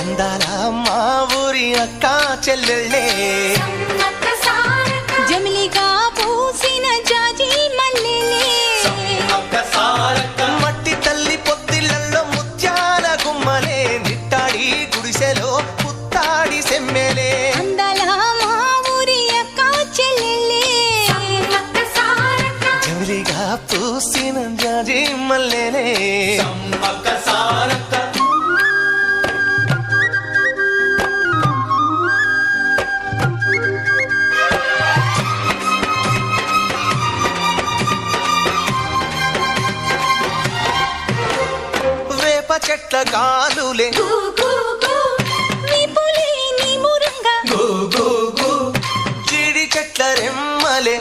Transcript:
అందాల మా ఊరి అక్క చెల్లెళ్ళే జమిలిగా పూసిన జాజి మల్లెలే మట్టి తల్లి పొత్తిళ్లలో ముత్యాల గుమ్మలే నిట్టాడి గుడిసెలో పుత్తాడి సెమ్మెలే అందాల మా ఊరి అక్క చెల్లెలే జమిలిగా పూసిన జాజి మల్లెలే వేప చెట్ల గాలులే నీ మురంగా జీడి చెట్ల రెమ్మలే